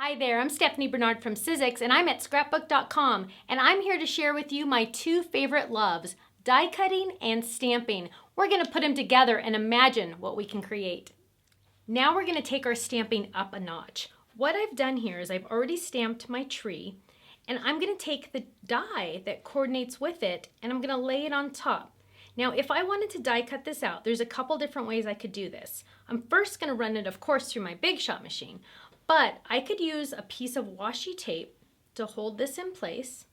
Hi there, I'm Stephanie Barnard from Sizzix and I'm at Scrapbook.com and I'm here to share with you my two favorite loves, die cutting and stamping. We're going to put them together and imagine what we can create. Now we're going to take our stamping up a notch. What I've done here is I've already stamped my tree and I'm going to take the die that coordinates with it and I'm going to lay it on top. Now if I wanted to die cut this out, there's a couple different ways I could do this. I'm first going to run it of course through my Big Shot machine. But I could use a piece of washi tape to hold this in place.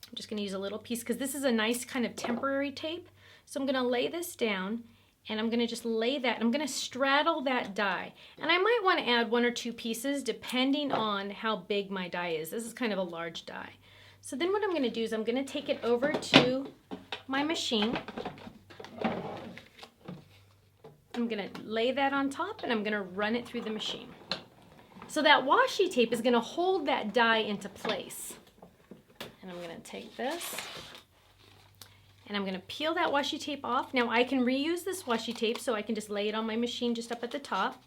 I'm just going to use a little piece because this is a nice kind of temporary tape. So I'm going to lay this down and I'm going to just lay that. I'm going to straddle that die. And I might want to add one or two pieces depending on how big my die is. This is kind of a large die. So then what I'm going to do is I'm going to take it over to my machine. I'm going to lay that on top and I'm going to run it through the machine. So that washi tape is going to hold that die into place. And I'm going to take this and I'm going to peel that washi tape off. Now I can reuse this washi tape so I can just lay it on my machine just up at the top.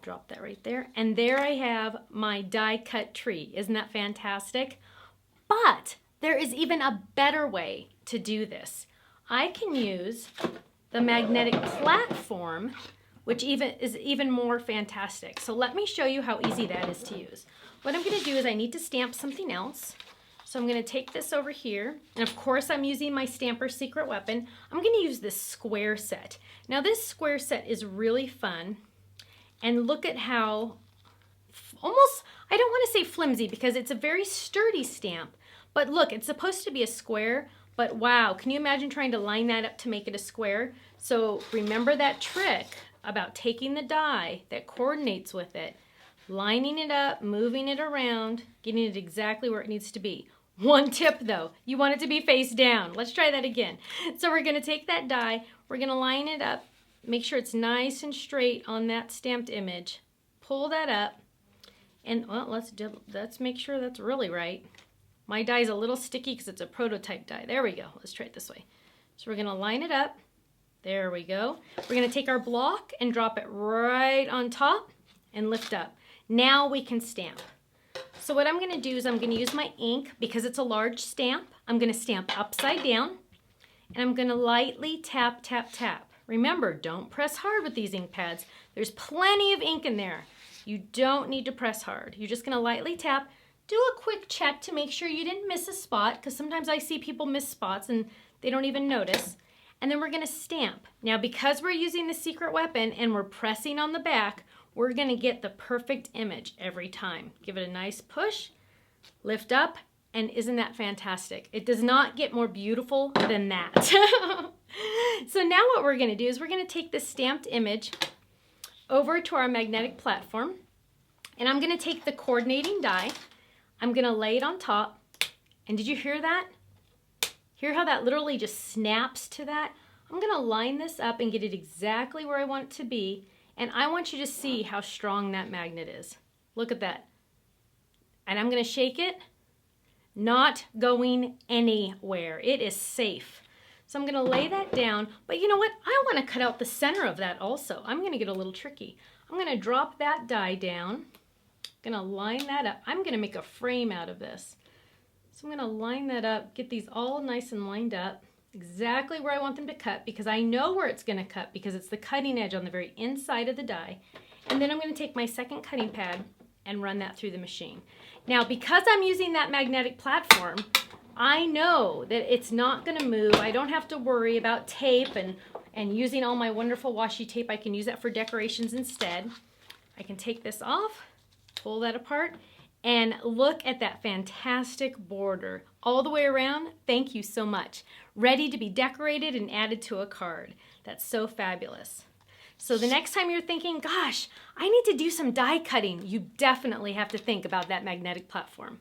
Drop that right there. And there I have my die cut tree. Isn't that fantastic? But there is even a better way to do this. I can use the magnetic platform, which is even more fantastic. So let me show you how easy that is to use. What I'm going to do is I need to stamp something else. So I'm going to take this over here, and of course I'm using my Stamper Secret Weapon. I'm going to use this square set. Now this square set is really fun, and look at how almost, I don't want to say flimsy because it's a very sturdy stamp, but look, it's supposed to be a square. But wow, can you imagine trying to line that up to make it a square? So remember that trick about taking the die that coordinates with it, lining it up, moving it around, getting it exactly where it needs to be. One tip though, you want it to be face down. Let's try that again. So we're going to take that die, we're going to line it up, make sure it's nice and straight on that stamped image, pull that up, and well, let's make sure that's really right. My die is a little sticky because it's a prototype die. There we go. Let's try it this way. So we're going to line it up. There we go. We're going to take our block and drop it right on top and lift up. Now we can stamp. So what I'm going to do is I'm going to use my ink because it's a large stamp. I'm going to stamp upside down and I'm going to lightly tap, tap, tap. Remember, don't press hard with these ink pads. There's plenty of ink in there. You don't need to press hard. You're just going to lightly tap. Do a quick check to make sure you didn't miss a spot because sometimes I see people miss spots and they don't even notice. And then we're going to stamp. Now because we're using the secret weapon and we're pressing on the back, we're going to get the perfect image every time. Give it a nice push, lift up, and isn't that fantastic? It does not get more beautiful than that. So now what we're going to do is we're going to take this stamped image over to our magnetic platform and I'm going to take the coordinating die. I'm going to lay it on top, and did you hear that? Hear how that literally just snaps to that? I'm going to line this up and get it exactly where I want it to be, and I want you to see how strong that magnet is. Look at that. And I'm going to shake it, not going anywhere. It is safe. So I'm going to lay that down, but you know what? I want to cut out the center of that also. I'm going to get a little tricky. I'm going to drop that die down. Gonna line that up. I'm gonna make a frame out of this. So I'm gonna line that up, get these all nice and lined up, exactly where I want them to cut because I know where it's gonna cut because it's the cutting edge on the very inside of the die. And then I'm gonna take my second cutting pad and run that through the machine. Now because I'm using that magnetic platform, I know that it's not gonna move. I don't have to worry about tape and using all my wonderful washi tape. I can use that for decorations instead. I can take this off, pull that apart, and look at that fantastic border all the way around. Thank you so much. Ready to be decorated and added to a card. That's so fabulous. So the next time you're thinking, gosh, I need to do some die cutting, you definitely have to think about that magnetic platform.